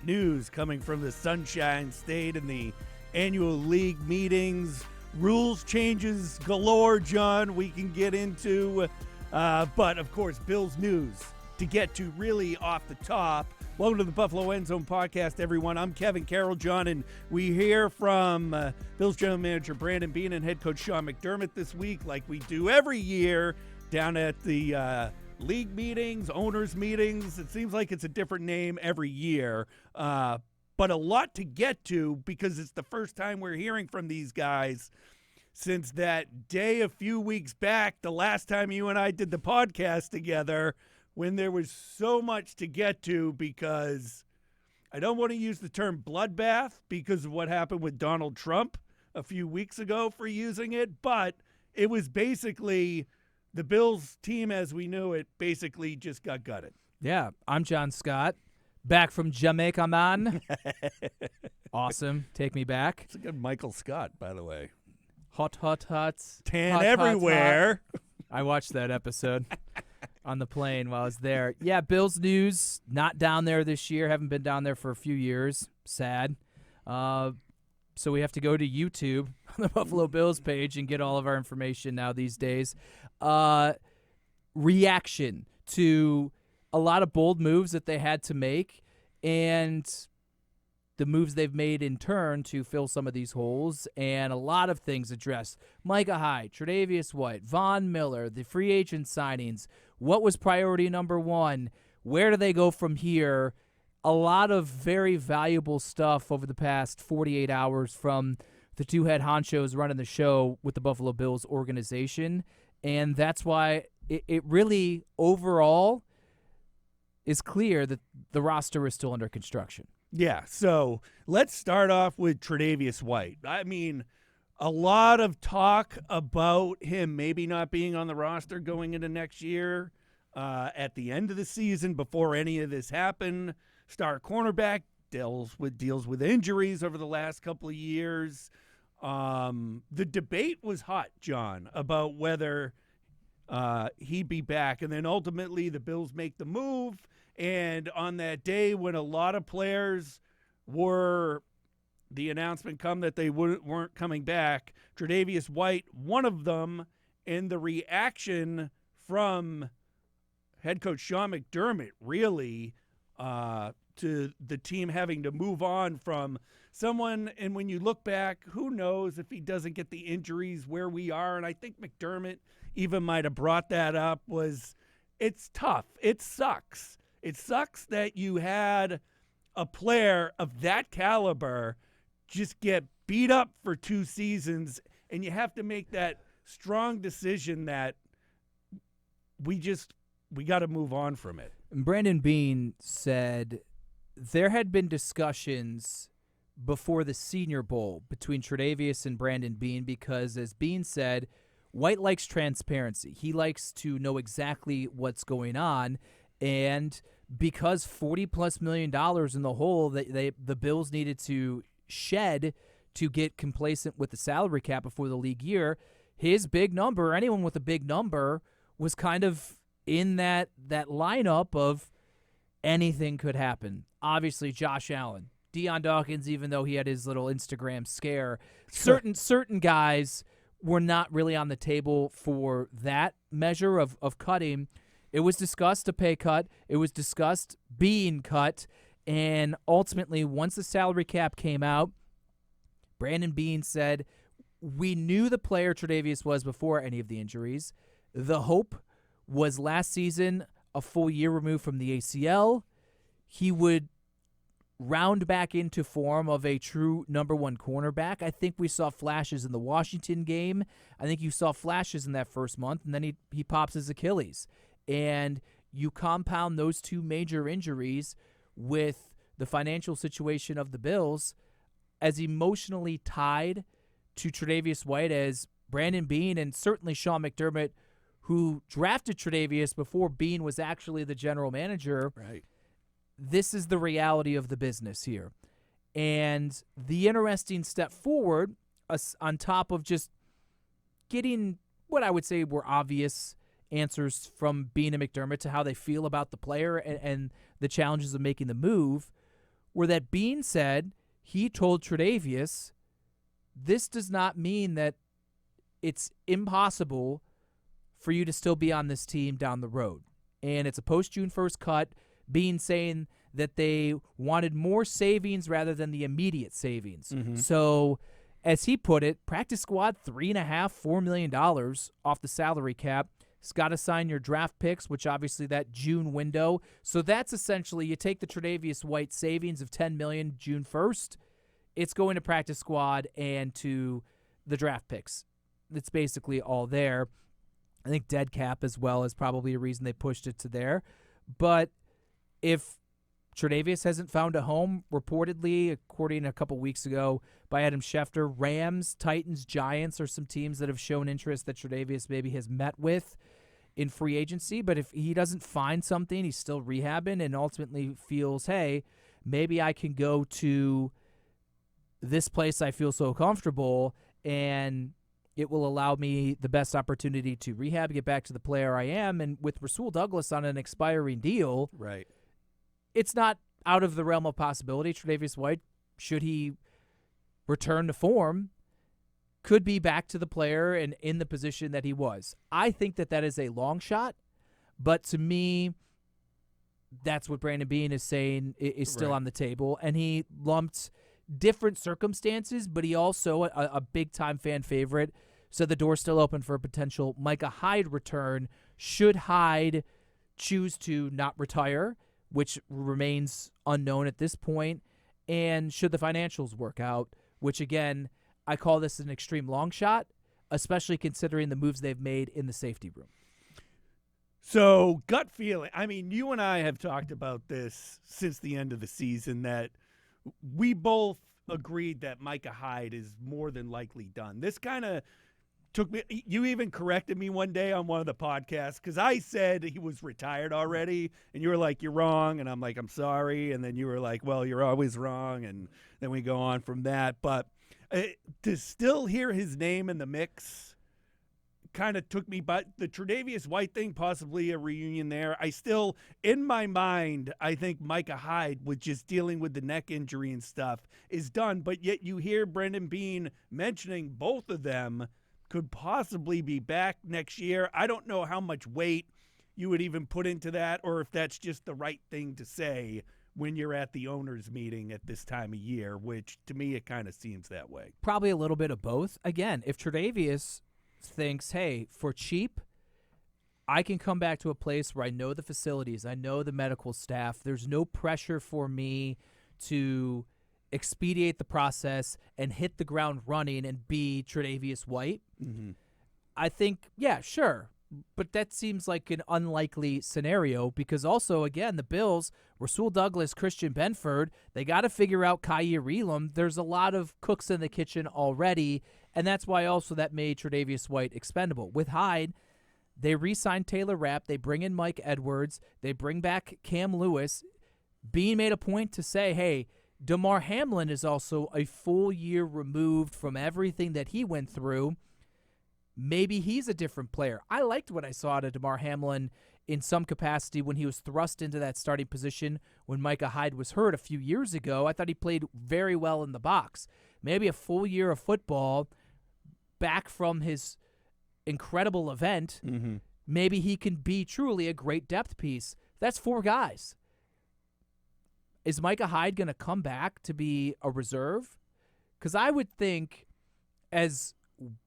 news coming from the Sunshine State and the annual league meetings. Rules changes galore, John, we can get into. But, of course, Bills news to get to really off the top. Welcome to the Buffalo End Zone podcast, everyone. I'm Kevin Carroll, John, and we hear from Bills general manager Brandon Beane and head coach Sean McDermott this week, like we do every year down at the league meetings, owners meetings. It seems like it's a different name every year, but a lot to get to because it's the first time we're hearing from these guys since that day a few weeks back, the last time you and I did the podcast together, when there was so much to get to, because I don't want to use the term bloodbath because of what happened with Donald Trump a few weeks ago for using it, but it was basically the Bills team as we knew it basically just got gutted. Yeah, I'm Jon Scott, back from Jamaica, man. Awesome. Take me back. It's a good Michael Scott, by the way. Hot. Tan hot, everywhere. Hot. I watched that episode on the plane while I was there. Yeah, Bills news, not down there this year. Haven't been down there for a few years. Sad. So we have to go to YouTube on the Buffalo Bills page and get all of our information now these days. Reaction to a lot of bold moves that they had to make and the moves they've made in turn to fill some of these holes, and a lot of things addressed. Micah Hyde, Tre'Davious White, Von Miller, the free agent signings. What was priority number one? Where do they go from here? A lot of very valuable stuff over the past 48 hours from the two head honchos running the show with the Buffalo Bills organization, and that's why it really overall is clear that the roster is still under construction. Yeah, so let's start off with Tre'Davious White. I mean, a lot of talk about him maybe not being on the roster going into next year at the end of the season before any of this happened. Star cornerback deals with injuries over the last couple of years. The debate was hot, John, about whether he'd be back. And then ultimately the Bills make the move. And on that day when a lot of players were the announcement come that they weren't coming back, Tre'Davious White, one of them, and the reaction from head coach Sean McDermott really to the team having to move on from someone. And when you look back, who knows if he doesn't get the injuries where we are. And I think McDermott even might have brought that up, was it's tough. It sucks. It sucks that you had a player of that caliber just get beat up for 2 seasons, and you have to make that strong decision that we got to move on from it. Brandon Beane said there had been discussions before the Senior Bowl between Tre'Davious and Brandon Beane because, as Beane said, White likes transparency. He likes to know exactly what's going on, and because $40+ million in the hole that the Bills needed to shed to get complacent with the salary cap before the league year, his big number, anyone with a big number, was kind of in that lineup of anything could happen. Obviously, Josh Allen, Deion Dawkins, even though he had his little Instagram scare, certain guys were not really on the table for that measure of cutting. It was discussed a pay cut. It was discussed being cut. And ultimately, once the salary cap came out, Brandon Beane said, we knew the player Tre'Davious was before any of the injuries. The hope was last season, a full year removed from the ACL, he would round back into form of a true number one cornerback. I think we saw flashes in the Washington game. I think you saw flashes in that first month, and then he pops his Achilles. And you compound those two major injuries with the financial situation of the Bills, as emotionally tied to Tre'Davious White as Brandon Beane and certainly Sean McDermott, who drafted Tre'Davious before Beane was actually the general manager. Right. This is the reality of the business here. And the interesting step forward, on top of just getting what I would say were obvious answers from Beane and McDermott to how they feel about the player and the challenges of making the move, were that Beane said he told Tre'Davious, this does not mean that it's impossible for you to still be on this team down the road. And it's a post-June 1st cut. Beane saying that they wanted more savings rather than the immediate savings. Mm-hmm. So, as he put it, practice squad, $3.5–4 million off the salary cap. It's got to sign your draft picks, which obviously that June window. So that's essentially, you take the Tre'Davious White savings of $10 million June 1st, it's going to practice squad and to the draft picks. It's basically all there. I think dead cap as well is probably a reason they pushed it to there. But if Tre'Davious hasn't found a home, reportedly, according to a couple weeks ago by Adam Schefter, Rams, Titans, Giants are some teams that have shown interest that Tre'Davious maybe has met with in free agency. But if he doesn't find something, he's still rehabbing and ultimately feels, hey, maybe I can go to this place I feel so comfortable and it will allow me the best opportunity to rehab, get back to the player I am. And with Rasul Douglas on an expiring deal, Right. it's not out of the realm of possibility. Tre'Davious White, should he return to form, could be back to the player and in the position that he was. I think that is a long shot, but to me, that's what Brandon Beane is saying is still Right. on the table. And he lumped different circumstances, but he also, a big-time fan favorite, said the door's still open for a potential Micah Hyde return should Hyde choose to not retire, which remains unknown at this point, and should the financials work out, which, again, I call this an extreme long shot, especially considering the moves they've made in the safety room. So, gut feeling. I mean, you and I have talked about this since the end of the season, that we both agreed that Micah Hyde is more than likely done. This kind of took me, you even corrected me one day on one of the podcasts because I said he was retired already, and you were like, you're wrong, and I'm like, I'm sorry, and then you were like, well, you're always wrong, and then we go on from that. But to still hear his name in the mix kind of took me, but the Tre'Davious White thing, possibly a reunion there. I still, in my mind, I think Micah Hyde, with just dealing with the neck injury and stuff, is done. But yet you hear Brandon Beane mentioning both of them could possibly be back next year. I don't know how much weight you would even put into that, or if that's just the right thing to say when you're at the owners' meeting at this time of year, which to me it kind of seems that way. Probably a little bit of both. Again, if Tre'Davious thinks, hey, for cheap, I can come back to a place where I know the facilities, I know the medical staff, there's no pressure for me to expedite the process and hit the ground running and be Tre'Davious White. Mm-hmm. I think, yeah, sure. But that seems like an unlikely scenario because also, again, the Bills, Rasul Douglas, Christian Benford, they got to figure out Kaiir Elam. There's a lot of cooks in the kitchen already, and that's why also that made Tre'Davious White expendable. With Hyde, they re-signed Taylor Rapp, they bring in Mike Edwards, they bring back Cam Lewis. Beane made a point to say, hey, Damar Hamlin is also a full year removed from everything that he went through. Maybe he's a different player. I liked what I saw out of Damar Hamlin in some capacity when he was thrust into that starting position when Micah Hyde was hurt a few years ago. I thought he played very well in the box. Maybe a full year of football back from his incredible event, maybe he can be truly a great depth piece. That's 4 guys. Is Micah Hyde going to come back to be a reserve? Because I would think, as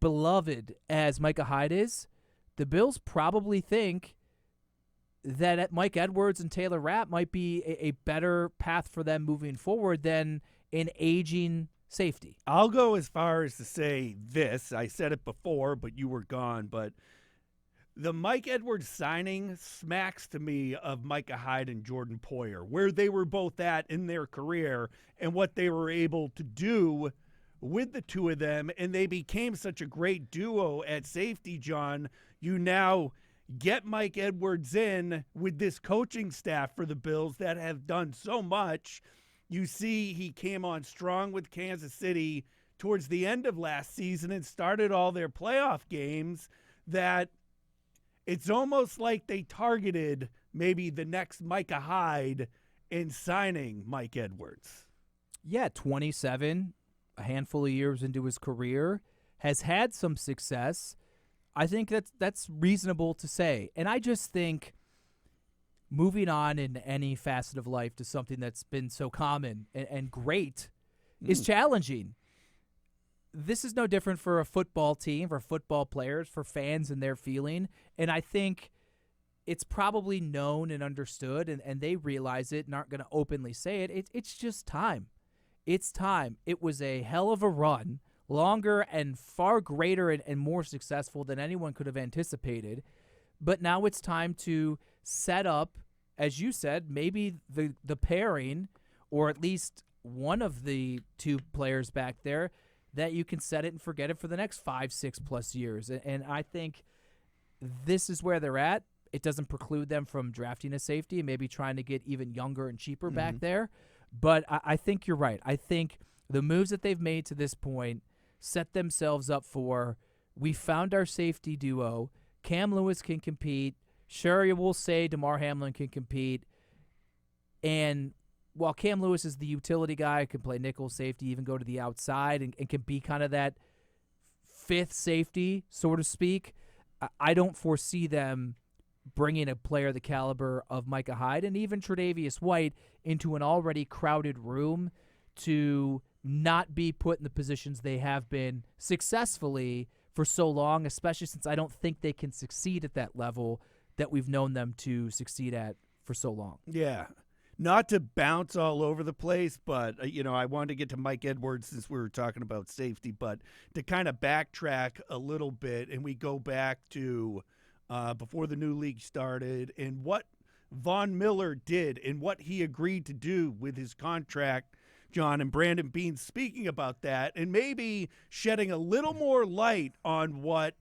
beloved as Micah Hyde is, the Bills probably think that Mike Edwards and Taylor Rapp might be a better path for them moving forward than an aging safety. I'll go as far as to say this. I said it before, but you were gone. But the Mike Edwards signing smacks to me of Micah Hyde and Jordan Poyer, where they were both at in their career and what they were able to do with the two of them. And they became such a great duo at safety, John. You now get Mike Edwards in with this coaching staff for the Bills that have done so much. You see he came on strong with Kansas City towards the end of last season and started all their playoff games, that it's almost like they targeted maybe the next Micah Hyde in signing Mike Edwards. Yeah, 27, a handful of years into his career, has had some success. I think that's reasonable to say. And I just think moving on in any facet of life to something that's been so common and great is challenging. This is no different for a football team, for football players, for fans and their feeling. And I think it's probably known and understood, and they realize it and aren't going to openly say it. It's just time. It's time. It was a hell of a run, longer and far greater and more successful than anyone could have anticipated. But now it's time to set up, as you said, maybe the pairing, or at least one of the two players back there, that you can set it and forget it for the next 5-6+ years. And I think this is where they're at. It doesn't preclude them from drafting a safety and maybe trying to get even younger and cheaper back there. But I think you're right. I think the moves that they've made to this point set themselves up for, we found our safety duo. Cam Lewis can compete. Sure, you will say DeMar Hamlin can compete. And while Cam Lewis is the utility guy, can play nickel safety, even go to the outside, and can be kind of that fifth safety, so to speak, I don't foresee them bringing a player the caliber of Micah Hyde and even Tre'Davious White into an already crowded room to not be put in the positions they have been successfully for so long, especially since I don't think they can succeed at that level that we've known them to succeed at for so long. Yeah. Not to bounce all over the place, but, I wanted to get to Mike Edwards since we were talking about safety, but to kind of backtrack a little bit, and we go back to before the new league started and what Von Miller did and what he agreed to do with his contract, John, and Brandon Beane speaking about that and maybe shedding a little more light on what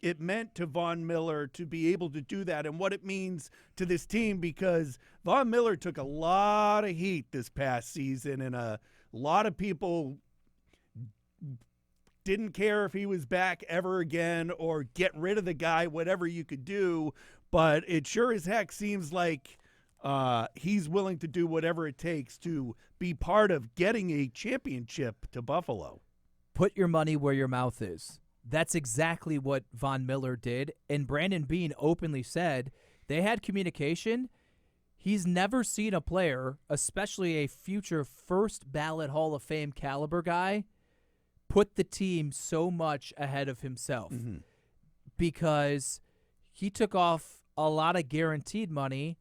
it meant to Von Miller to be able to do that and what it means to this team, because Von Miller took a lot of heat this past season and a lot of people didn't care if he was back ever again or get rid of the guy, whatever you could do. But it sure as heck seems like he's willing to do whatever it takes to be part of getting a championship to Buffalo. Put your money where your mouth is. That's exactly what Von Miller did. And Brandon Beane openly said they had communication. He's never seen a player, especially a future first ballot Hall of Fame caliber guy, put the team so much ahead of himself because he took off a lot of guaranteed money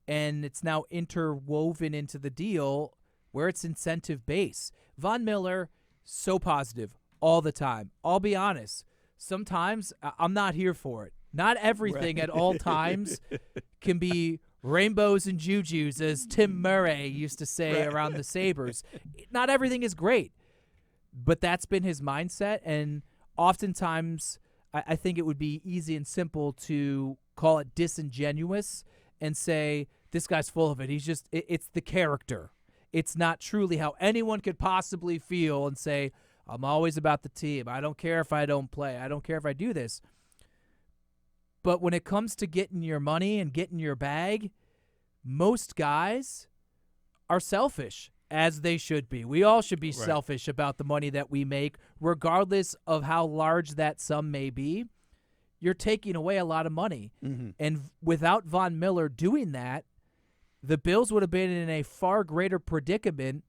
and it's now interwoven into the deal where it's incentive based. Von Miller, so positive all the time. I'll be honest. Sometimes I'm not here for it. Not everything at all times can be rainbows and jujus, as Tim Murray used to say around the Sabres. Not everything is great. But that's been his mindset, and oftentimes I think it would be easy and simple to call it disingenuous and say, this guy's full of it. It's the character. It's not truly how anyone could possibly feel and say, I'm always about the team. I don't care if I don't play. I don't care if I do this. But when it comes to getting your money and getting your bag, most guys are selfish. As they should be. We all should be selfish about the money that we make, regardless of how large that sum may be. You're taking away a lot of money. And without Von Miller doing that, the Bills would have been in a far greater predicament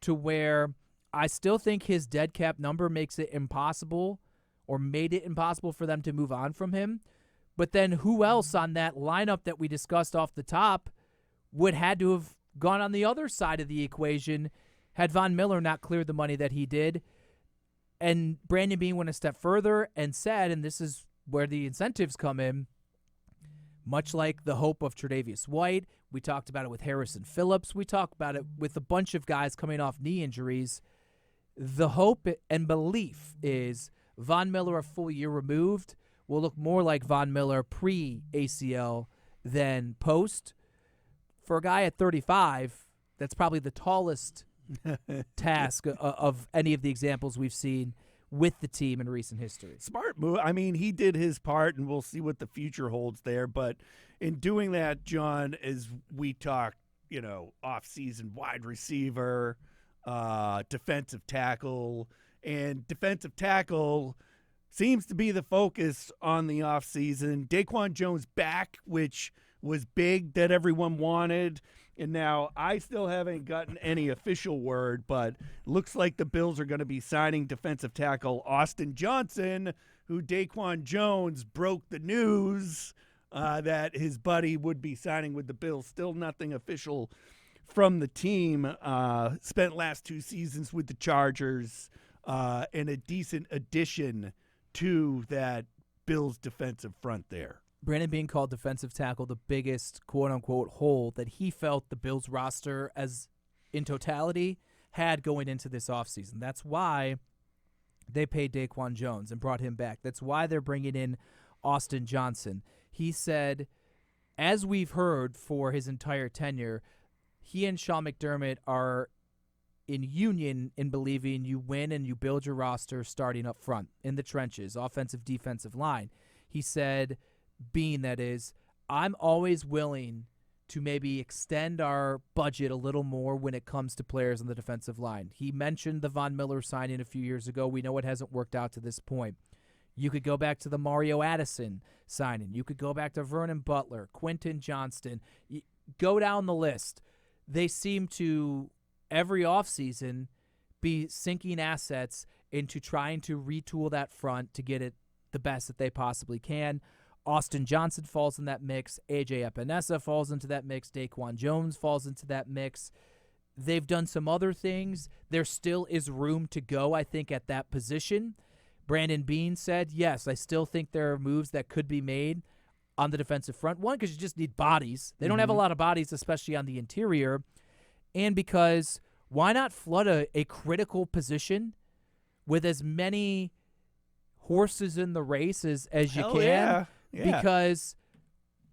to where I still think his dead cap number makes it impossible or made it impossible for them to move on from him. But then who else on that lineup that we discussed off the top would had to have gone on the other side of the equation had Von Miller not cleared the money that he did? And Brandon Beane went a step further and said, and this is where the incentives come in, much like the hope of Tre'Davious White, we talked about it with Harrison Phillips, we talked about it with a bunch of guys coming off knee injuries. The hope and belief is Von Miller a full year removed will look more like Von Miller pre-ACL than post. For a guy at 35, that's probably the tallest task of any of the examples we've seen with the team in recent history. Smart move. I mean, he did his part, and we'll see what the future holds there. But in doing that, John, as we talked off-season wide receiver, defensive tackle, and defensive tackle seems to be the focus on the offseason. Daquan Jones back, which was big that everyone wanted. And now I still haven't gotten any official word, but looks like the Bills are going to be signing defensive tackle Austin Johnson, who Daquan Jones broke the news that his buddy would be signing with the Bills. Still nothing official from the team. Spent last 2 seasons with the Chargers, and a decent addition to that Bills defensive front there. Brandon Beane called defensive tackle the biggest quote-unquote hole that he felt the Bills roster as in totality had going into this offseason. That's why they paid Daquan Jones and brought him back. That's why they're bringing in Austin Johnson. He said, as we've heard for his entire tenure, he and Sean McDermott are in union in believing you win and you build your roster starting up front in the trenches, offensive, defensive line. He said, Beane, that is, I'm always willing to maybe extend our budget a little more when it comes to players on the defensive line. He mentioned the Von Miller signing a few years ago. We know it hasn't worked out to this point. You could go back to the Mario Addison signing. You could go back to Vernon Butler, Quentin Johnston. Go down the list. They seem to, every offseason, be sinking assets into trying to retool that front to get it the best that they possibly can. Austin Johnson falls in that mix. A.J. Epinesa falls into that mix. Daquan Jones falls into that mix. They've done some other things. There still is room to go, I think, at that position. Brandon Beane said, yes, I still think there are moves that could be made on the defensive front. One, because you just need bodies. They don't have a lot of bodies, especially on the interior. And because why not flood a critical position with as many horses in the race as you can? Yeah. Because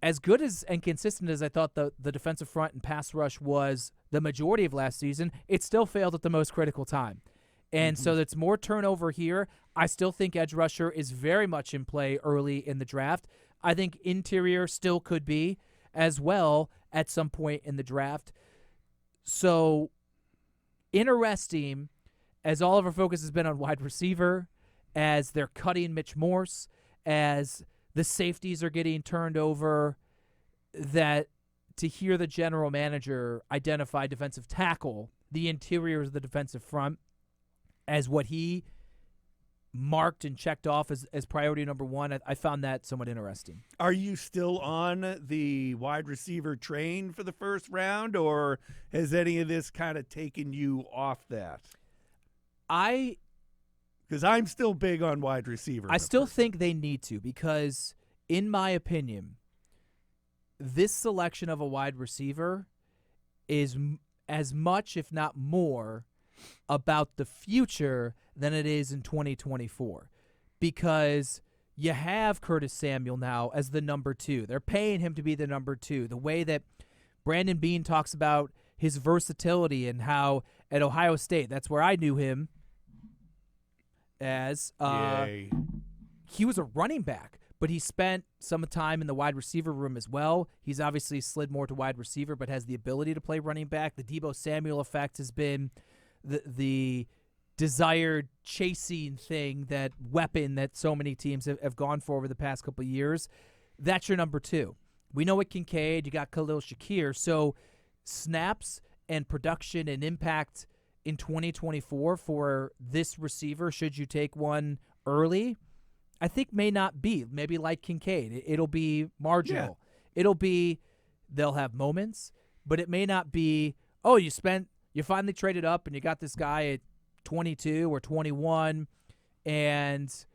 as good as and consistent as I thought the defensive front and pass rush was the majority of last season, it still failed at the most critical time. And so it's more turnover here. I still think edge rusher is very much in play early in the draft. I think interior still could be as well at some point in the draft. So interesting, as all of our focus has been on wide receiver, as they're cutting Mitch Morse, as the safeties are getting turned over, that to hear the general manager identify defensive tackle, the interior of the defensive front, as what he marked and checked off as priority number one, I found that somewhat interesting. Are you still on the wide receiver train for the first round, or has any of this kind of taken you off that? Because I'm still big on wide receiver. I still think they need to, because in my opinion, this selection of a wide receiver is as much, if not more, about the future than it is in 2024, because you have Curtis Samuel now as the number 2. They're paying him to be the number 2. The way that Brandon Beane talks about his versatility and how at Ohio State, that's where I knew him as he was a running back, but he spent some time in the wide receiver room as well. He's obviously slid more to wide receiver, but has the ability to play running back. The Deebo Samuel effect has been the desired chasing thing, that weapon that so many teams have gone for over the past couple of years. That's your number 2. We know at Kincaid, you got Khalil Shakir. So snaps and production and impact in 2024 for this receiver, should you take one early, I think may not be. Maybe like Kincaid. It'll be marginal. Yeah. It'll be, they'll have moments, but it may not be, oh, you finally traded up and you got this guy at 22 or 21, and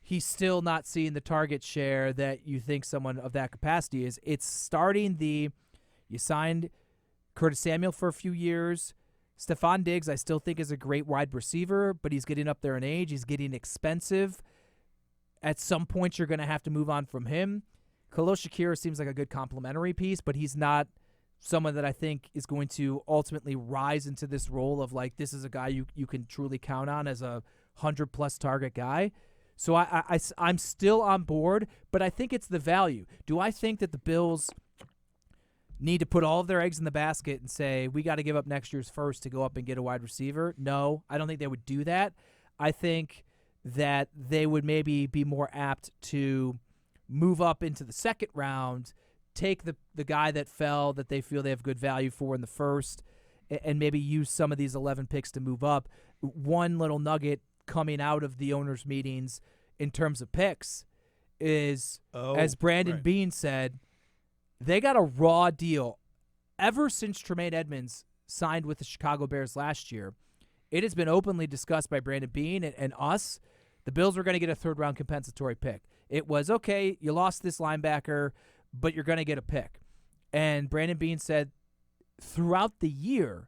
he's still not seeing the target share that you think someone of that capacity is. It's starting you signed Curtis Samuel for a few years. Stephon Diggs, I still think, is a great wide receiver, but he's getting up there in age. He's getting expensive. At some point, you're going to have to move on from him. Khalil Shakir seems like a good complementary piece, but he's not someone that I think is going to ultimately rise into this role of, like, this is a guy you can truly count on as a 100-plus target guy. So I'm still on board, but I think it's the value. Do I think that the Bills need to put all of their eggs in the basket and say, we got to give up next year's first to go up and get a wide receiver. No, I don't think they would do that. I think that they would maybe be more apt to move up into the second round, take the guy that fell that they feel they have good value for in the first, and maybe use some of these 11 picks to move up. One little nugget coming out of the owners' meetings in terms of picks is, as Brandon Beane said, they got a raw deal. Ever since Tremaine Edmonds signed with the Chicago Bears last year, it has been openly discussed by Brandon Beane and us. The Bills were going to get a third-round compensatory pick. It was, okay, you lost this linebacker, but you're going to get a pick. And Brandon Beane said throughout the year,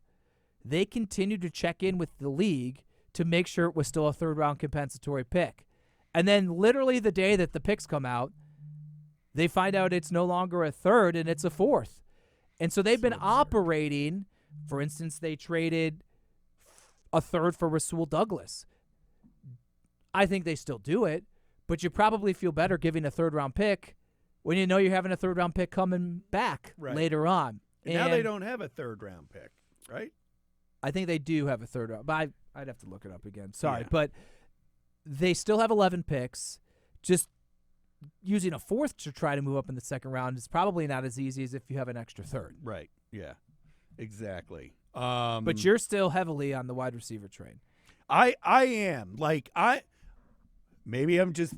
they continued to check in with the league to make sure it was still a third-round compensatory pick. And then literally the day that the picks come out, they find out it's no longer a third and it's a fourth. And so they've been operating. For instance, they traded a third for Rasul Douglas. I think they still do it, but you probably feel better giving a third-round pick when you know you're having a third-round pick coming back later on. And now they don't have a third-round pick, right? I think they do have a third-round, but I'd have to look it up again. Sorry, but they still have 11 picks. Just using a fourth to try to move up in the second round is probably not as easy as if you have an extra third. Right, yeah, exactly. But you're still heavily on the wide receiver train. I am. Maybe I'm just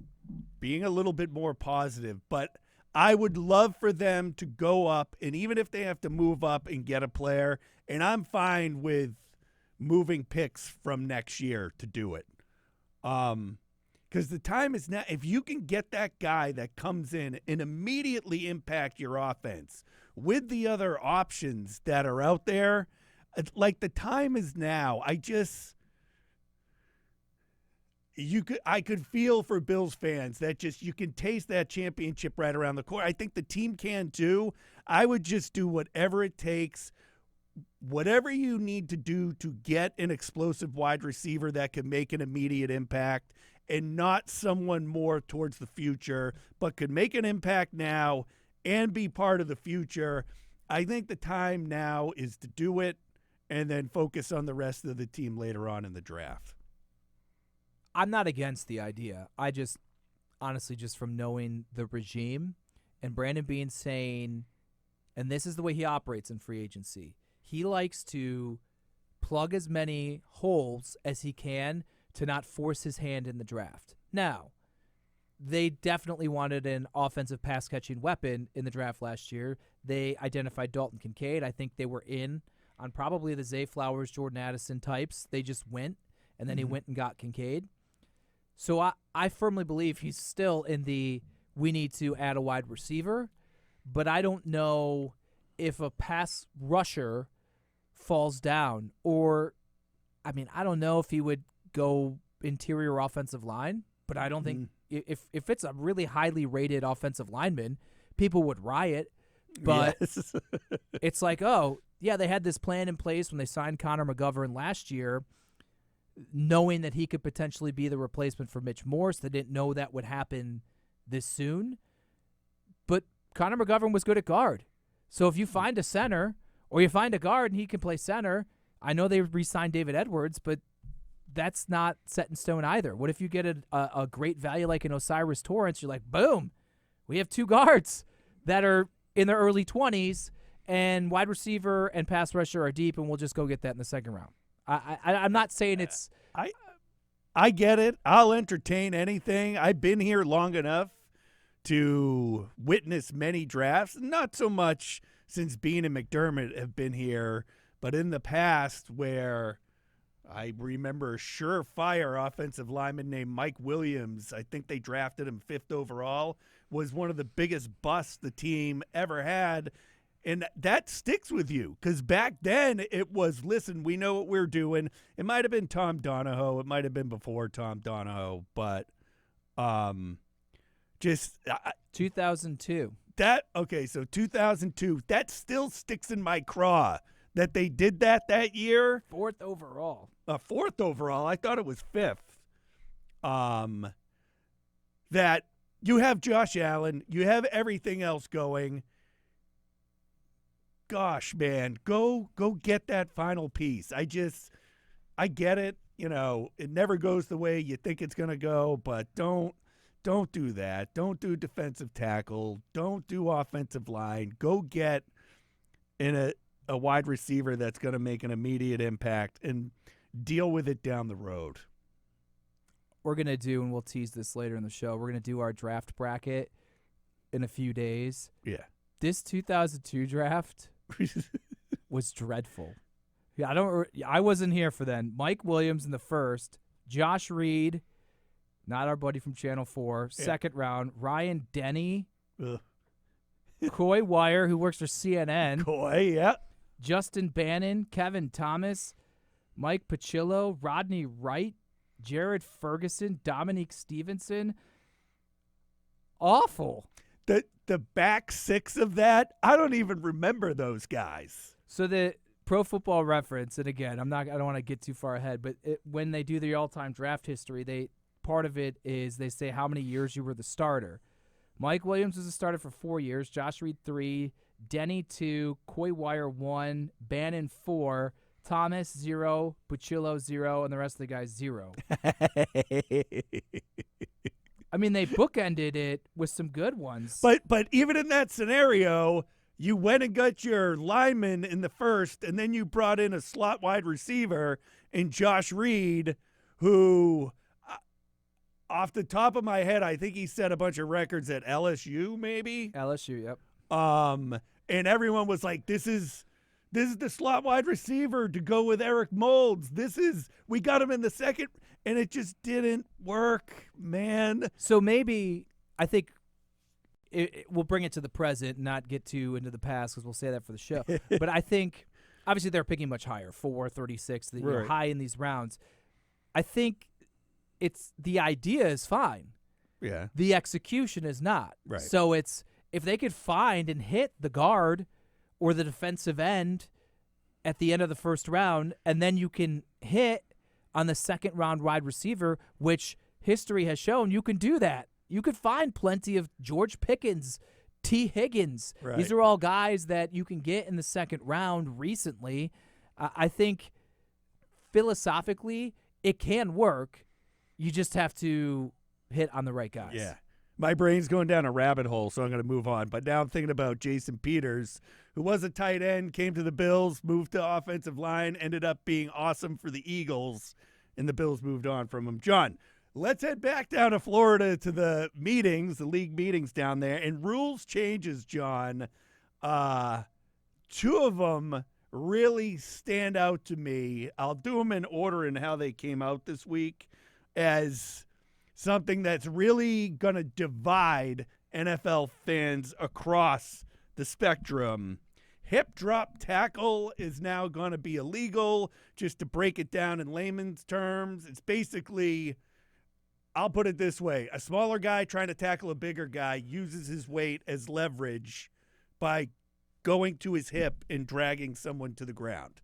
being a little bit more positive, but I would love for them to go up, and even if they have to move up and get a player, and I'm fine with moving picks from next year to do it. Because the time is now. If you can get that guy that comes in and immediately impact your offense with the other options that are out there, the time is now. I could feel for Bills fans that you can taste that championship right around the corner. I think the team can too. I would just do whatever it takes, whatever you need to do to get an explosive wide receiver that can make an immediate impact and not someone more towards the future, but could make an impact now and be part of the future. I think the time now is to do it and then focus on the rest of the team later on in the draft. I'm not against the idea. I just, honestly, just from knowing the regime and Brandon Beane saying, and this is the way he operates in free agency, he likes to plug as many holes as he can to not force his hand in the draft. Now, they definitely wanted an offensive pass-catching weapon in the draft last year. They identified Dalton Kincaid. I think they were in on probably the Zay Flowers, Jordan Addison types. They just went, and then he went and got Kincaid. So I firmly believe he's still in the we need to add a wide receiver, but I don't know if a pass rusher falls down or, I don't know if he would go interior offensive line, but I don't think if it's a really highly rated offensive lineman, people would riot. But it's like, they had this plan in place when they signed Connor McGovern last year, knowing that he could potentially be the replacement for Mitch Morse. They didn't know that would happen this soon. But Connor McGovern was good at guard. So if you find a center or you find a guard and he can play center, I know they re-signed David Edwards, but that's not set in stone either. What if you get a great value like an Osiris Torrance? You're like, boom, we have two guards that are in their early 20s, and wide receiver and pass rusher are deep, and we'll just go get that in the second round. I'm not saying it's I get it. I'll entertain anything. I've been here long enough to witness many drafts. Not so much since Beane and McDermott have been here, but in the past where I remember a surefire offensive lineman named Mike Williams. I think they drafted him 5th overall. Was one of the biggest busts the team ever had. And that sticks with you because back then it was, listen, we know what we're doing. It might have been Tom Donahoe. It might have been before Tom Donahoe, but 2002. So 2002, that still sticks in my craw that they did that year. 4th overall. 4th overall. I thought it was 5th. That you have Josh Allen. You have everything else going. gosh, man, go get that final piece. I get it. You know, it never goes the way you think it's going to go, but don't do that. Don't do defensive tackle. Don't do offensive line. Go get in a wide receiver that's going to make an immediate impact and deal with it down the road. We're going to do, and we'll tease this later in the show, we're going to do our draft bracket in a few days. Yeah. This 2002 draft was dreadful. Yeah, I wasn't here for then. Mike Williams in the first, Josh Reed, not our buddy from Channel 4, second round, Ryan Denny, Coy Wire, who works for CNN. Coy, yeah. Justin Bannon, Kevin Thomas, Mike Pacillo, Rodney Wright, Jared Ferguson, Dominique Stevenson. Awful. The back six of that, I don't even remember those guys. So the Pro Football Reference, and again, I don't want to get too far ahead, but when they do the all-time draft history, part of it is they say how many years you were the starter. Mike Williams was a starter for 4 years, Josh Reed 3, Denny 2, Coy Wire 1, Bannon 4, Thomas 0, Puccillo 0, and the rest of the guys 0. I mean, they bookended it with some good ones. But even in that scenario, you went and got your lineman in the first, and then you brought in a slot wide receiver in Josh Reed, who, off the top of my head, I think he set a bunch of records at LSU, maybe? LSU, yep. And everyone was like, this is the slot wide receiver to go with Eric Moulds. We got him in the second, and it just didn't work, man. So maybe, I think, we'll bring it to the present, not get too into the past because we'll say that for the show. But I think, obviously, they're picking much higher, 4, 36, right. High in these rounds. I think the idea is fine. Yeah. The execution is not. Right. So if they could find and hit the guard or the defensive end at the end of the first round, and then you can hit on the second round wide receiver, which history has shown you can do that. You could find plenty of George Pickens, T. Higgins. Right. These are all guys that you can get in the second round recently. I think philosophically it can work. You just have to hit on the right guys. Yeah. My brain's going down a rabbit hole, so I'm going to move on. But now I'm thinking about Jason Peters, who was a tight end, came to the Bills, moved to offensive line, ended up being awesome for the Eagles, and the Bills moved on from him. John, let's head back down to Florida to the meetings, the league meetings down there. And rules changes, John. 2 of them really stand out to me. I'll do them in order in how they came out this week as something that's really going to divide NFL fans across the spectrum. Hip drop tackle is now going to be illegal. Just to break it down in layman's terms, it's basically, I'll put it this way, a smaller guy trying to tackle a bigger guy uses his weight as leverage by going to his hip and dragging someone to the ground.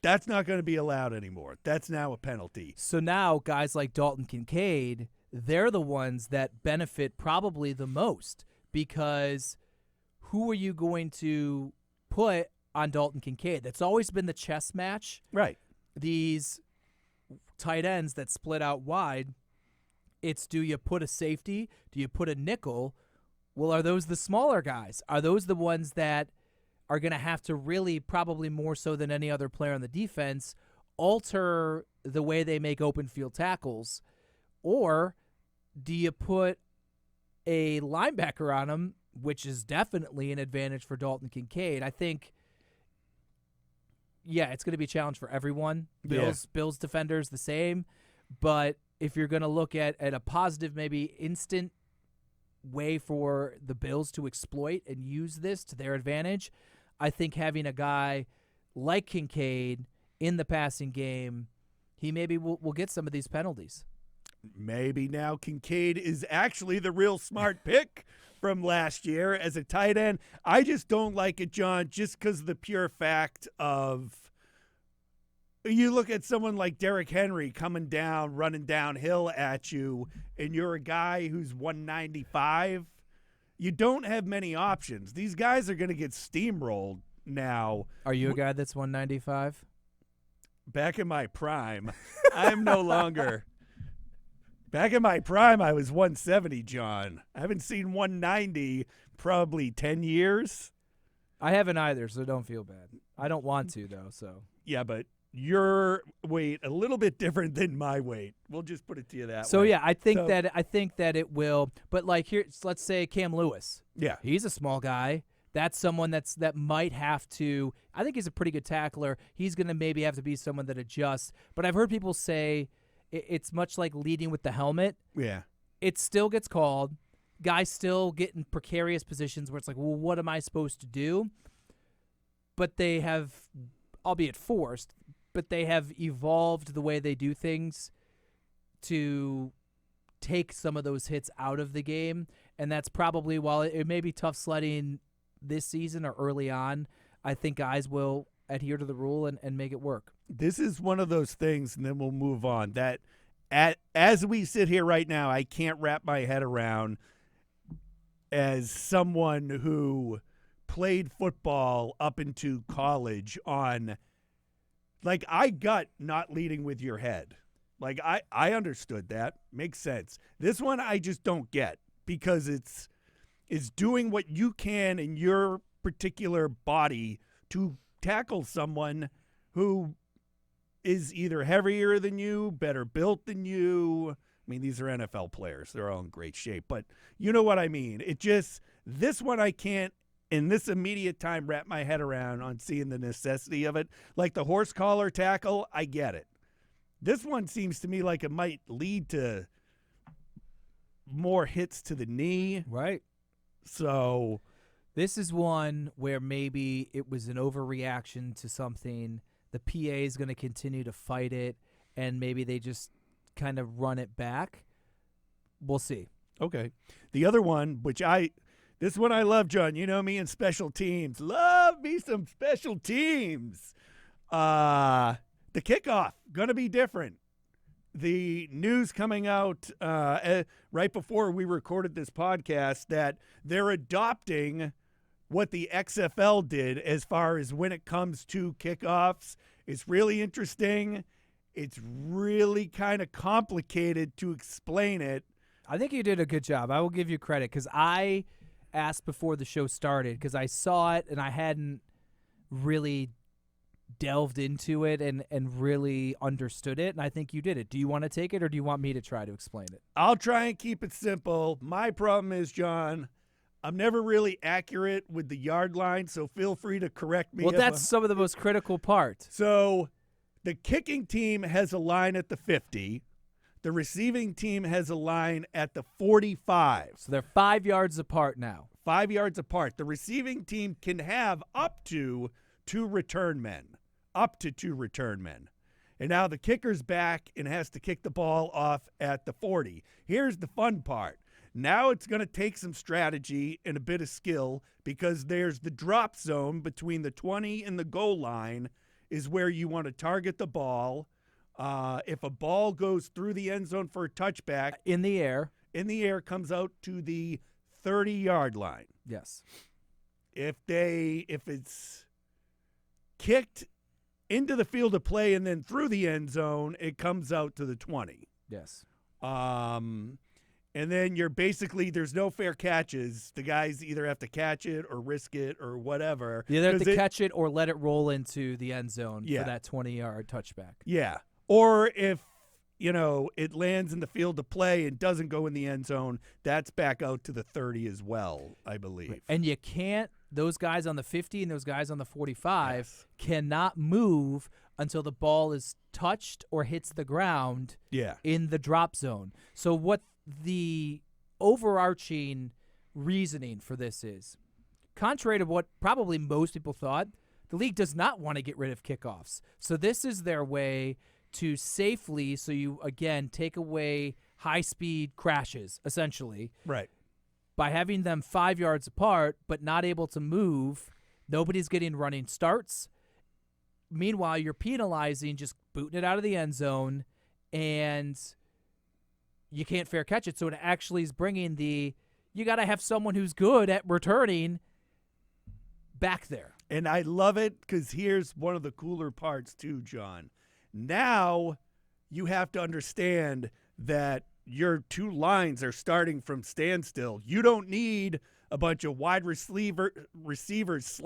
That's not going to be allowed anymore. That's now a penalty. So now guys like Dalton Kincaid, they're the ones that benefit probably the most, because who are you going to put on Dalton Kincaid? That's always been the chess match. Right. These tight ends that split out wide, it's, do you put a safety? Do you put a nickel? Well, are those the smaller guys? Are those the ones that are going to have to really, probably more so than any other player on the defense, alter the way they make open field tackles? Or do you put a linebacker on them, which is definitely an advantage for Dalton Kincaid? I think, yeah, it's going to be a challenge for everyone. Bills defenders the same. But if you're going to look at a positive, maybe instant way for the Bills to exploit and use this to their advantage, I think having a guy like Kincaid in the passing game, he maybe will get some of these penalties. Maybe now Kincaid is actually the real smart pick from last year as a tight end. I just don't like it, John, just because of the pure fact of, you look at someone like Derrick Henry coming down, running downhill at you, and you're a guy who's 195. You don't have many options. These guys are going to get steamrolled now. Are you a guy that's 195? Back in my prime, I'm no longer. Back in my prime, I was 170, John. I haven't seen 190 probably 10 years. I haven't either, so don't feel bad. I don't want to, though, so. Yeah, but your weight a little bit different than my weight. We'll just put it to you that way. So yeah, I think that it will. But like here, let's say Cam Lewis. Yeah, he's a small guy. That's someone that might have to. I think he's a pretty good tackler. He's going to maybe have to be someone that adjusts. But I've heard people say it's much like leading with the helmet. Yeah, it still gets called. Guys still get in precarious positions where it's like, well, what am I supposed to do? But they have, albeit forced, but they have evolved the way they do things to take some of those hits out of the game. And that's probably, while it may be tough sledding this season or early on, I think guys will adhere to the rule and make it work. This is one of those things, and then we'll move on, that as we sit here right now, I can't wrap my head around as someone who played football up into college on, like, I got not leading with your head. Like, I understood that. Makes sense. This one I just don't get, because it's doing what you can in your particular body to tackle someone who is either heavier than you, better built than you. I mean, these are NFL players. They're all in great shape. But you know what I mean. It just, this one I can't, in this immediate time, wrap my head around on seeing the necessity of it. Like the horse collar tackle, I get it. This one seems to me like it might lead to more hits to the knee. Right. So this is one where maybe it was an overreaction to something. The PA is going to continue to fight it, and maybe they just kind of run it back. We'll see. Okay. The other one, this one I love, John. You know me and special teams. Love me some special teams. The kickoff, going to be different. The news coming out right before we recorded this podcast that they're adopting what the XFL did as far as when it comes to kickoffs. It's really interesting. It's really kind of complicated to explain it. I think you did a good job. I will give you credit, because I asked before the show started, because I saw it and I hadn't really delved into it and really understood it, and I think you did it. Do you want to take it, or do you want me to try to explain it? I'll try and keep it simple. My problem is, John, I'm never really accurate with the yard line, so feel free to correct me. Well, that's some of the most critical part. So the kicking team has a line at the 50. The receiving team has a line at the 45. So they're 5 yards apart now. 5 yards apart. The receiving team can have up to 2 return men. Up to 2 return men. And now the kicker's back and has to kick the ball off at the 40. Here's the fun part. Now it's going to take some strategy and a bit of skill, because there's the drop zone between the 20 and the goal line is where you want to target the ball. If a ball goes through the end zone for a touchback, in the air, comes out to the 30-yard line. Yes. If it's kicked into the field of play and then through the end zone, it comes out to the 20. Yes. And then there's no fair catches. The guys either have to catch it or risk it or whatever. You either have to catch it or let it roll into the end zone for that 20-yard touchback. Yeah. Or if, it lands in the field of play and doesn't go in the end zone, that's back out to the 30 as well, I believe. Right. And you can't, those guys on the 50 and those guys on the 45 cannot move until the ball is touched or hits the ground in the drop zone. So what the overarching reasoning for this is, contrary to what probably most people thought, the league does not want to get rid of kickoffs. So this is their way to safely, so you, again, take away high-speed crashes, essentially. Right. By having them 5 yards apart but not able to move, nobody's getting running starts. Meanwhile, you're penalizing just booting it out of the end zone, and you can't fair catch it. So it actually is bringing you got to have someone who's good at returning back there. And I love it because here's one of the cooler parts too, John. Now you have to understand that your two lines are starting from standstill. You don't need a bunch of wide receivers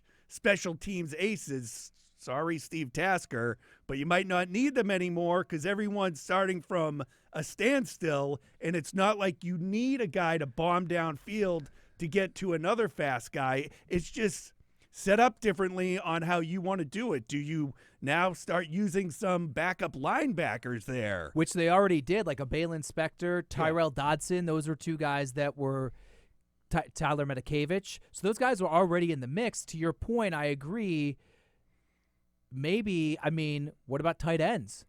/ special teams aces. Sorry, Steve Tasker, but you might not need them anymore because everyone's starting from a standstill, and it's not like you need a guy to bomb downfield to get to another fast guy. It's just set up differently on how you want to do it. Do you now start using some backup linebackers there? Which they already did, like a Balin Spector, Tyrell Dodson. Those are two guys that were Tyler Medikevich. So those guys were already in the mix. To your point, I agree. Maybe, what about tight ends?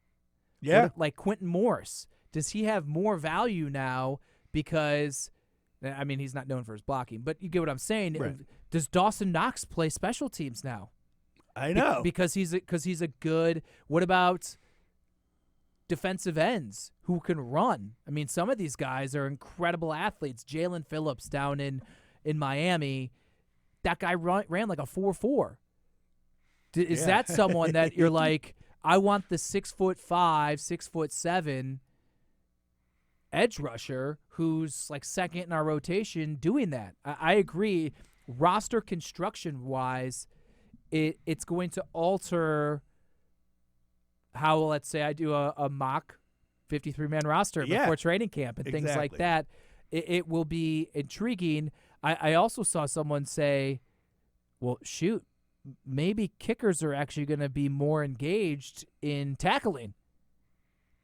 Yeah. Like Quentin Morris. Does he have more value now because, he's not known for his blocking, but you get what I'm saying. Right. Does Dawson Knox play special teams now? I know. Because he's a good – what about defensive ends who can run? Some of these guys are incredible athletes. Jalen Phillips down in Miami, that guy ran like a 4.4. Is that someone that you're like, I want the 6'5", 6'7" edge rusher who's like second in our rotation doing that? I agree. Roster construction wise, it's going to alter how, let's say I do a mock 53-man roster before training camp and things like that. It will be intriguing. I also saw someone say, well, shoot, maybe kickers are actually going to be more engaged in tackling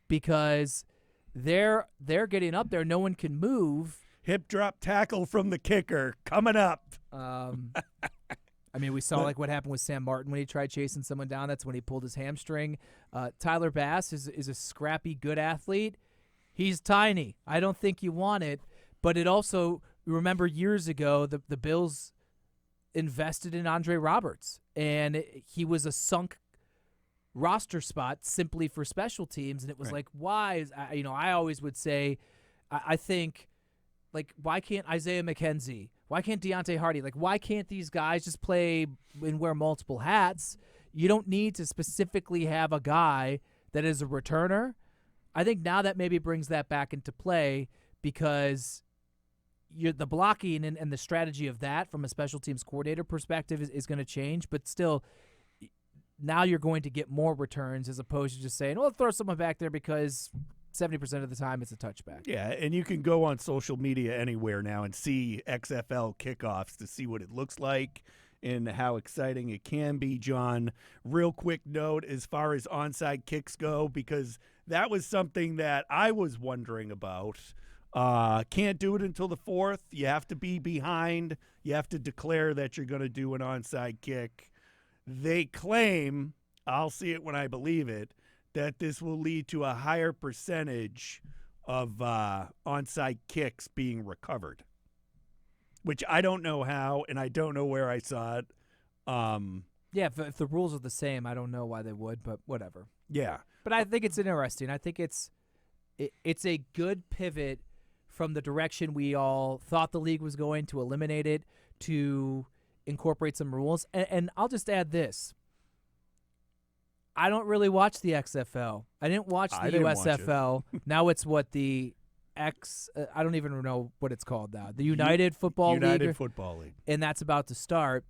because they're getting up there. No one can move. Hip drop tackle from the kicker coming up. We saw like what happened with Sam Martin when he tried chasing someone down. That's when he pulled his hamstring. Tyler Bass is a scrappy, good athlete. He's tiny. I don't think you want it. But it also, remember years ago, the Bills invested in Andre Roberts, and he was a sunk roster spot simply for special teams, and it was like, why? I always would say, I think, like, why can't Isaiah McKenzie? Why can't Deontay Hardy? Like, why can't these guys just play and wear multiple hats? You don't need to specifically have a guy that is a returner. I think now that maybe brings that back into play because the blocking and the strategy of that from a special teams coordinator perspective is going to change, but still, now you're going to get more returns as opposed to just saying, well, throw someone back there because 70% of the time it's a touchback. Yeah, and you can go on social media anywhere now and see XFL kickoffs to see what it looks like and how exciting it can be, John. Real quick note as far as onside kicks go, because that was something that I was wondering about. Can't do it until the 4th. You have to be behind. You have to declare that you're going to do an onside kick. They claim, I'll see it when I believe it, that this will lead to a higher percentage of onside kicks being recovered, which I don't know how, and I don't know where I saw it. Yeah, if the rules are the same, I don't know why they would, but whatever. Yeah. But I think it's interesting. I think it's a good pivot from the direction we all thought the league was going to eliminate it to incorporate some rules. And I'll just add this. I don't really watch the XFL. I didn't watch the USFL. Now it's what the I don't even know what it's called now. The United Football League. United Football League. And that's about to start.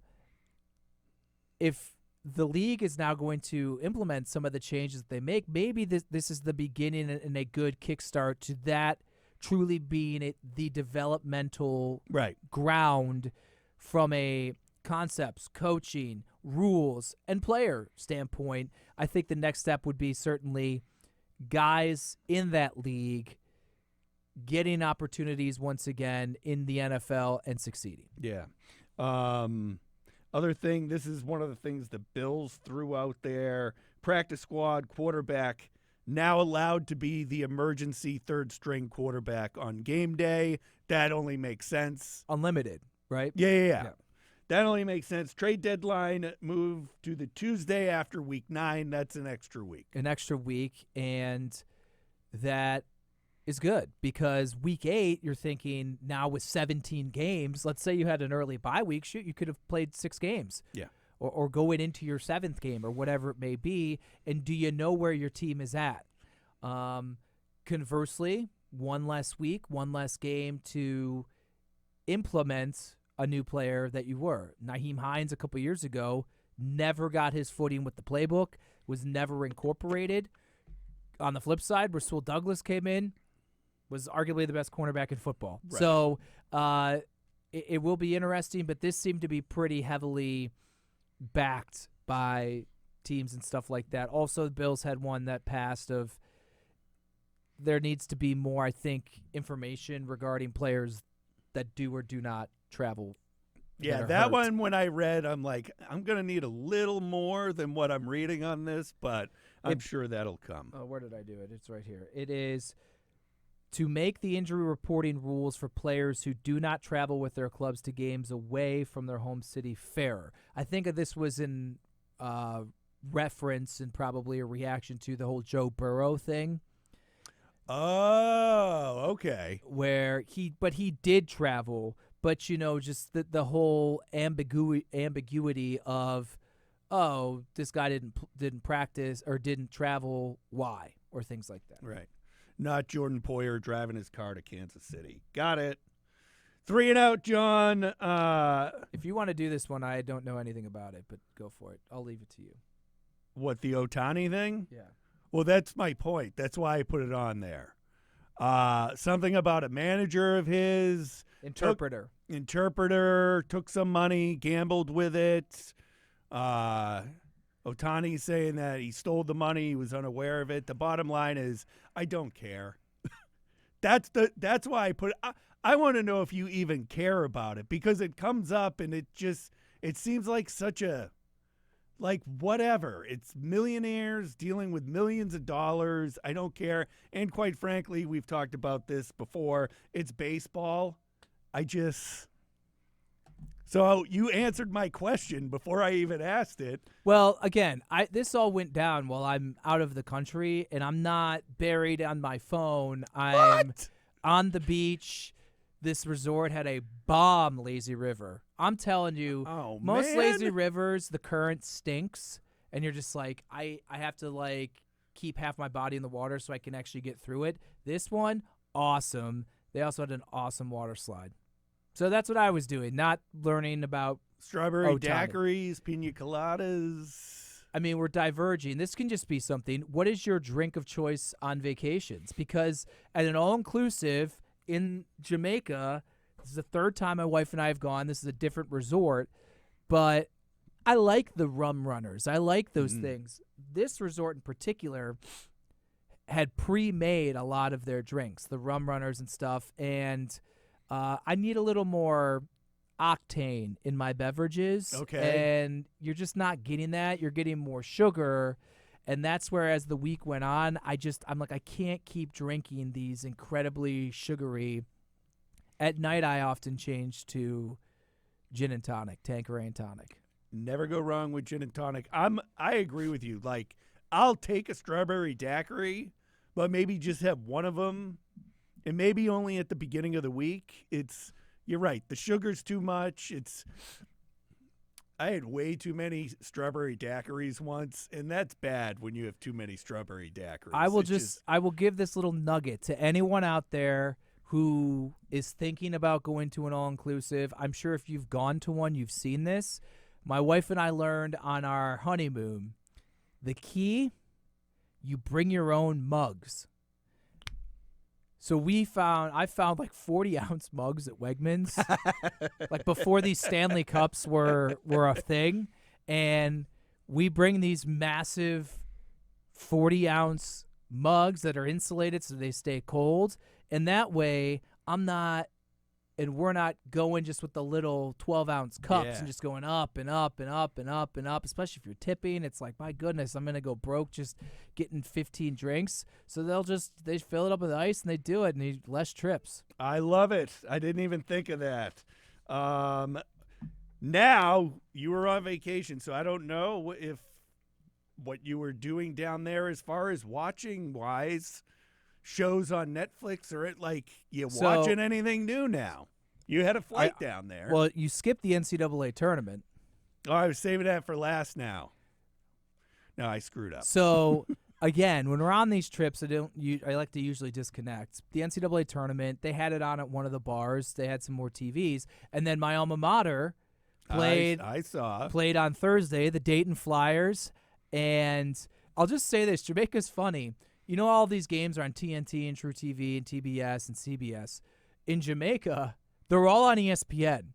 If the league is now going to implement some of the changes that they make, maybe this is the beginning and a good kickstart to that truly being the developmental ground from a concepts, coaching, rules, and player standpoint. I think the next step would be certainly guys in that league getting opportunities once again in the NFL and succeeding. Yeah. Other thing, this is one of the things the Bills threw out there. Practice squad quarterback now allowed to be the emergency third-string quarterback on game day. That only makes sense. Unlimited, right? Yeah. That only makes sense. Trade deadline moved to the Tuesday after Week 9. That's an extra week. And that is good because Week 8, you're thinking now with 17 games, let's say you had an early bye week, shoot, you could have played 6 games. Yeah. or going into your 7th game or whatever it may be, and do you know where your team is at? Conversely, one less week, one less game to implement a new player that you were. Nyheim Hines a couple years ago never got his footing with the playbook, was never incorporated. On the flip side, Rasul Douglas came in, was arguably the best cornerback in football. Right. So it will be interesting, but this seemed to be pretty heavily backed by teams and stuff like that. Also, the Bills had one that passed of there needs to be more, I think, information regarding players that do or do not travel. Yeah, that one, when I read, I'm like, I'm going to need a little more than what I'm reading on this, but I'm sure that'll come. Oh, where did I do it? It's right here. It is to make the injury reporting rules for players who do not travel with their clubs to games away from their home city fairer. I think this was in reference and probably a reaction to the whole Joe Burrow thing. Oh, okay. Where he did travel, but just the whole ambiguity of, oh, this guy didn't practice or didn't travel, why, or things like that. Right. Not Jordan Poyer driving his car to Kansas City. Got it. 3 and out, John. If you want to do this one, I don't know anything about it, but go for it. I'll leave it to you. What, the Ohtani thing? Yeah. Well, that's my point. That's why I put it on there. Something about a manager of his. Interpreter took some money, gambled with it. Ohtani saying that he stole the money, he was unaware of it. The bottom line is, I don't care. That's why I put it. I want to know if you even care about it, because it comes up and it seems like such a, like, whatever. It's millionaires dealing with millions of dollars. I don't care. And quite frankly, we've talked about this before. It's baseball. So you answered my question before I even asked it. Well, again, this all went down while I'm out of the country, and I'm not buried on my phone. I'm on the beach. This resort had a bomb lazy river. I'm telling you, most lazy rivers, the current stinks, and you're just like, I have to, like, keep half my body in the water so I can actually get through it. This one, awesome. They also had an awesome water slide. So that's what I was doing, not learning about strawberry daiquiris, pina coladas. I mean, we're diverging. This can just be something. What is your drink of choice on vacations? Because at an all-inclusive in Jamaica, this is the 3rd time my wife and I have gone. This is a different resort, but I like the rum runners. I like those things. This resort in particular had pre-made a lot of their drinks, the rum runners and stuff, and I need a little more octane in my beverages. Okay. And you're just not getting that. You're getting more sugar. And that's where, as the week went on, I'm like, I can't keep drinking these incredibly sugary. At night, I often change to gin and tonic, Tanqueray and tonic. Never go wrong with gin and tonic. I agree with you. Like, I'll take a strawberry daiquiri, but maybe just have one of them. And maybe only at the beginning of the week. You're right. The sugar's too much. I had way too many strawberry daiquiris once, and that's bad when you have too many strawberry daiquiris. I will give this little nugget to anyone out there who is thinking about going to an all-inclusive. I'm sure if you've gone to one, you've seen this. My wife and I learned on our honeymoon, the key, you bring your own mugs. So I found like 40-ounce mugs at Wegmans, like before these Stanley Cups were a thing, and we bring these massive 40-ounce mugs that are insulated so they stay cold, and that way we're not going just with the little 12-ounce cups and just going up and up and up and up and up, especially if you're tipping. It's like, my goodness, I'm going to go broke just getting 15 drinks. So they fill it up with ice and they do it, and less trips. I love it. I didn't even think of that. Now, you were on vacation, so I don't know if what you were doing down there as far as watching-wise, shows on Netflix, or watching anything new now? You had a flight down there. Well, you skipped the NCAA tournament. Oh, I was saving that for last now. No, I screwed up. So again, when we're on these trips, I like to usually disconnect. The NCAA tournament, they had it on at one of the bars. They had some more TVs, and then my alma mater played. I saw played on Thursday, the Dayton Flyers, and I'll just say this: Jamaica's funny. You know, all these games are on TNT and True TV and TBS and CBS. In Jamaica, they're all on ESPN.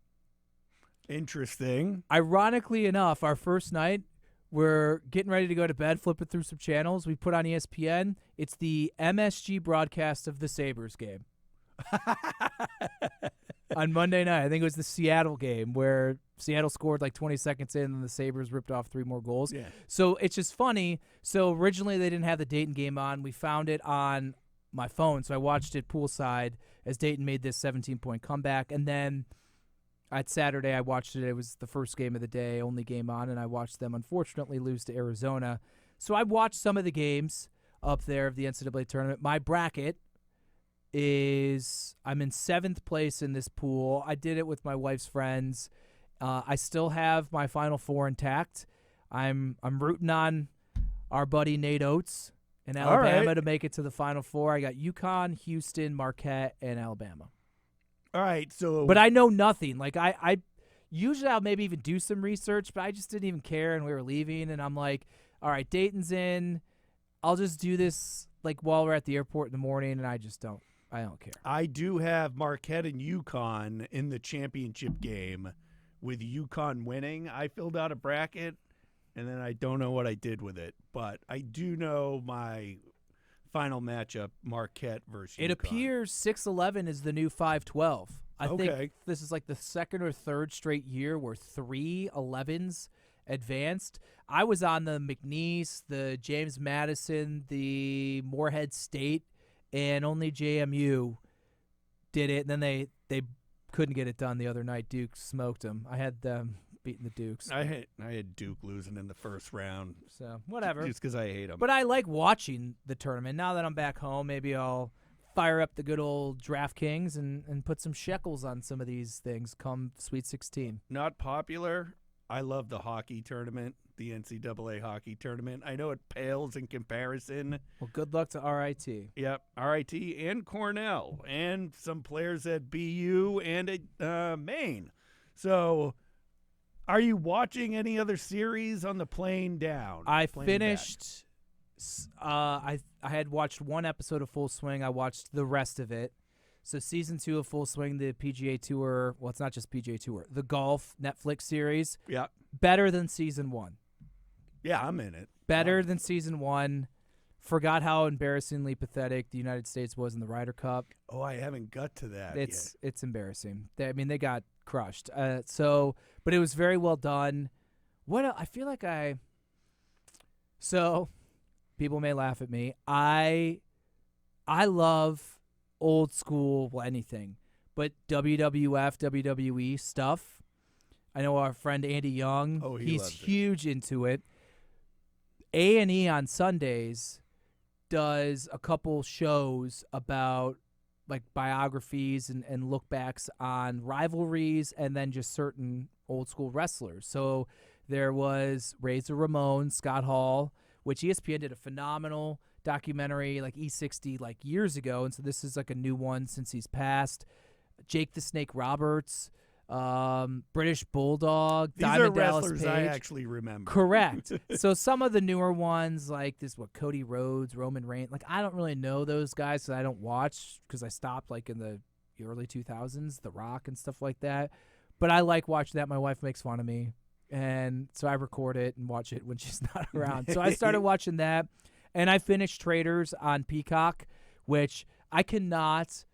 Interesting. Ironically enough, our first night, we're getting ready to go to bed, flipping through some channels. We put on ESPN. It's the MSG broadcast of the Sabres game. On Monday night, I think it was the Seattle game where Seattle scored like 20 seconds in and the Sabres ripped off 3 more goals. Yeah. So it's just funny. So originally they didn't have the Dayton game on. We found it on my phone, so I watched it poolside as Dayton made this 17-point comeback. And then at Saturday I watched it. It was the first game of the day, only game on, and I watched them unfortunately lose to Arizona. So I watched some of the games up there of the NCAA tournament. My bracket is I'm in 7th place in this pool. I did it with my wife's friends. I still have my Final Four intact. I'm rooting on our buddy Nate Oates in Alabama to make it to the Final Four. I got UConn, Houston, Marquette, and Alabama. All right, so But I know nothing. Like I usually I'll maybe even do some research, but I just didn't even care, and we were leaving, and I'm like, all right, Dayton's in. I'll just do this like while we're at the airport in the morning, and I don't care. I do have Marquette and UConn in the championship game. With UConn winning, I filled out a bracket, and then I don't know what I did with it. But I do know my final matchup, Marquette versus It UConn. appears 6-11 is the new 5-12. I Okay. think this is like the second or third straight year where 3 11s advanced. I was on the McNeese, the James Madison, the Morehead State, and only JMU did it. And then they couldn't get it done the other night. Duke smoked them. I had them beating the Dukes. I had Duke losing in the first round. So whatever. Just because I hate them. But I like watching the tournament. Now that I'm back home, maybe I'll fire up the good old DraftKings and put some shekels on some of these things come Sweet 16. Not popular. I love the hockey tournament, the NCAA hockey tournament. I know it pales in comparison. Well, good luck to RIT. Yep, RIT and Cornell and some players at BU and at Maine. So are you watching any other series on the plane down? I Plane finished I had watched one episode of Full Swing. I watched the rest of it. So season 2 of Full Swing, the PGA Tour, well, it's not just PGA Tour, the golf Netflix series, back? Yep. better than season 1. Yeah, I'm in it. Better than season 1. Forgot how embarrassingly pathetic the United States was in the Ryder Cup. Oh, I haven't got to that It's yet. embarrassing. They got crushed. But it was very well done. I feel like So, people may laugh at me. I love old school, anything, but WWF, WWE stuff. I know our friend Andy Young, he he's loves it. huge into it. A&E on Sundays does a couple shows about like biographies and look backs on rivalries and then just certain old school wrestlers. So there was Razor Ramon, Scott Hall, which ESPN did a phenomenal documentary like E60 like years ago, and so this is like a new one since he's passed. Jake the Snake Roberts, British Bulldog, These Diamond are Dallas wrestlers Page. I actually remember. Correct. So some of the newer ones like Cody Rhodes, Roman Reigns, like I don't really know those guys because I don't watch because I stopped like in the early 2000s, The Rock and stuff like that. But I like watching that. My wife makes fun of me, and so I record it and watch it when she's not around. So I started watching that. And I finished Traders on Peacock, which I cannot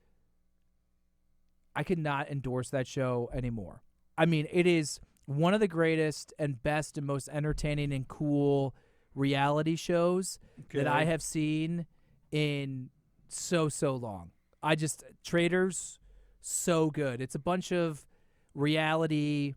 endorse that show anymore. I mean, it is one of the greatest and best and most entertaining and cool reality shows that I have seen in so long. Traders, so good. It's a bunch of reality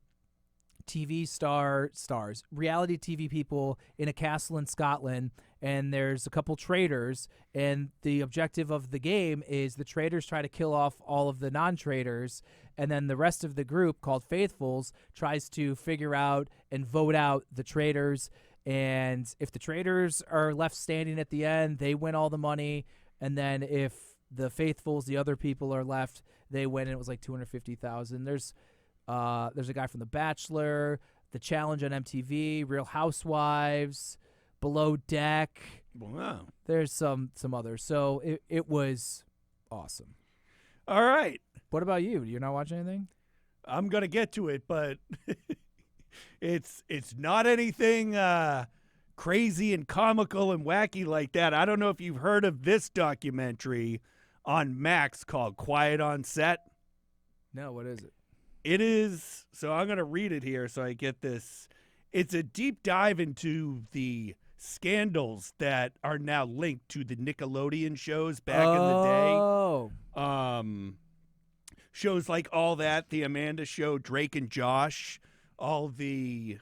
TV stars, reality TV people in a castle in Scotland, and there's a couple traders, and the objective of the game is the traders try to kill off all of the non-traders, and then the rest of the group, called Faithfuls, tries to figure out and vote out the traders. And if the traders are left standing at the end, they win all the money. And then if the Faithfuls, the other people, are left, they win. And it was like $250,000. There's a guy from The Bachelor, The Challenge on MTV, Real Housewives, Below Deck. Wow. There's some others. So it was awesome. All right. What about you? You're not watching anything? I'm going to get to it, but it's not anything crazy and comical and wacky like that. I don't know if you've heard of this documentary on Max called Quiet on Set. No, what is it? It is, so I'm going to read it here so I get this. It's a deep dive into the scandals that are now linked to the Nickelodeon shows back in the day. Shows like All That, The Amanda Show, Drake and Josh, all the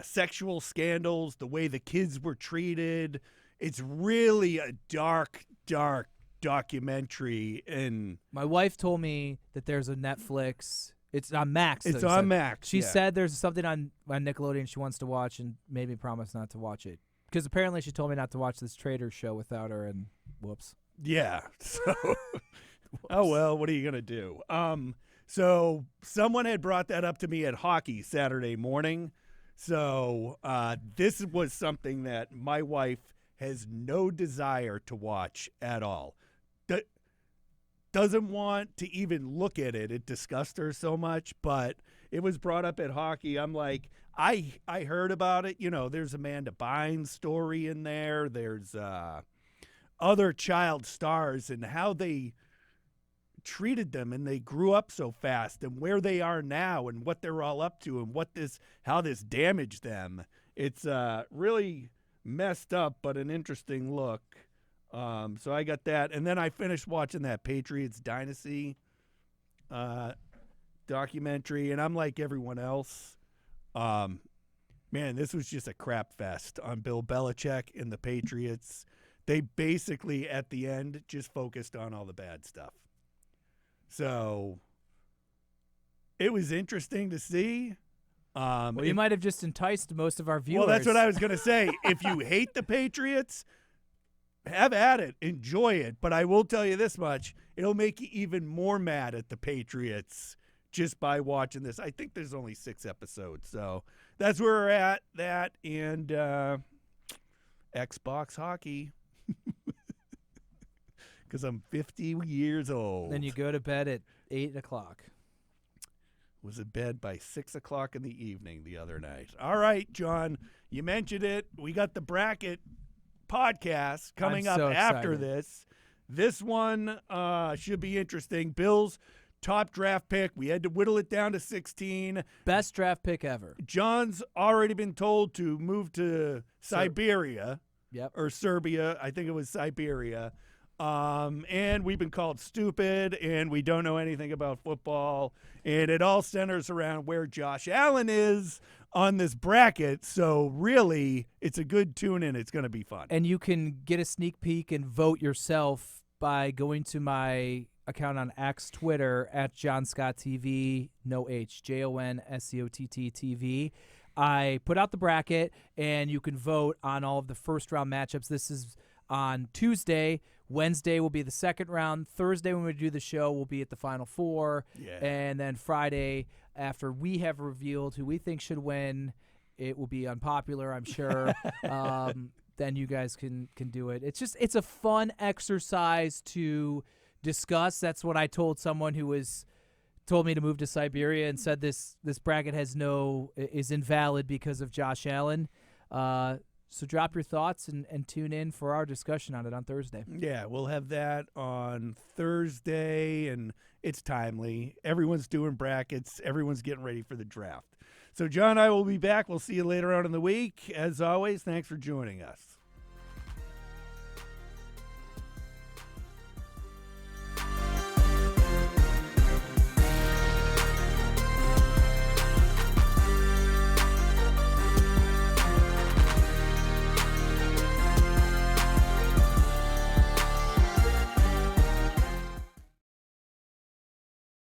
sexual scandals, the way the kids were treated. It's really a dark, dark documentary. And my wife told me that there's a Netflix. It's on Max. It's on Max. She said there's something on Nickelodeon she wants to watch and made me promise not to watch it. Because apparently she told me not to watch this Trader show without her, and whoops. Yeah. So, oh, well, what are you going to do? So someone had brought that up to me at hockey Saturday morning. So this was something that my wife has no desire to watch at all. Doesn't want to even look at it. It disgusts her so much, but it was brought up at hockey. I'm like, I heard about it. You know, there's Amanda Bynes' story in there. There's other child stars and how they treated them, and they grew up so fast, and where they are now, and what they're all up to, and how this damaged them. It's really messed up, but an interesting look. So I got that, and then I finished watching that Patriots Dynasty documentary, and I'm like everyone else. Man, this was just a crap fest on Bill Belichick and the Patriots. They basically, at the end, just focused on all the bad stuff. So it was interesting to see. Well, you might have just enticed most of our viewers. Well, that's what I was going to say. If you hate the Patriots, have at it. Enjoy it. But I will tell you this much. It'll make you even more mad at the Patriots just by watching this. I think there's only 6 episodes. So that's where we're at. That and Xbox hockey. Because I'm 50 years old. Then you go to bed at 8 o'clock. Was in bed by 6 o'clock in the evening the other night. All right, John, you mentioned it. We got the bracket podcast coming up after this. This one should be interesting. Bills top draft pick. We had to whittle it down to 16. Best draft pick ever. John's already been told to move to Siberia. Yep. Or Serbia. I think it was Siberia. And we've been called stupid, and we don't know anything about football. And it all centers around where Josh Allen is on this bracket. So really, it's a good tune-in. It's going to be fun. And you can get a sneak peek and vote yourself by going to my account on X Twitter at Jon Scott TV, no H, JONSCOTT TV. I put out the bracket, and you can vote on all of the first-round matchups. This is on Tuesday. Wednesday will be the second round. Thursday, when we do the show, we'll be at the Final Four. Yeah. And then Friday, after we have revealed who we think should win, it will be unpopular, I'm sure. Then you guys can do it. It's a fun exercise to discuss. That's what I told someone who told me to move to Siberia and said this bracket is invalid because of Josh Allen. So drop your thoughts and tune in for our discussion on it on Thursday. Yeah, we'll have that on Thursday, and it's timely. Everyone's doing brackets. Everyone's getting ready for the draft. So John and I will be back. We'll see you later on in the week. As always, thanks for joining us.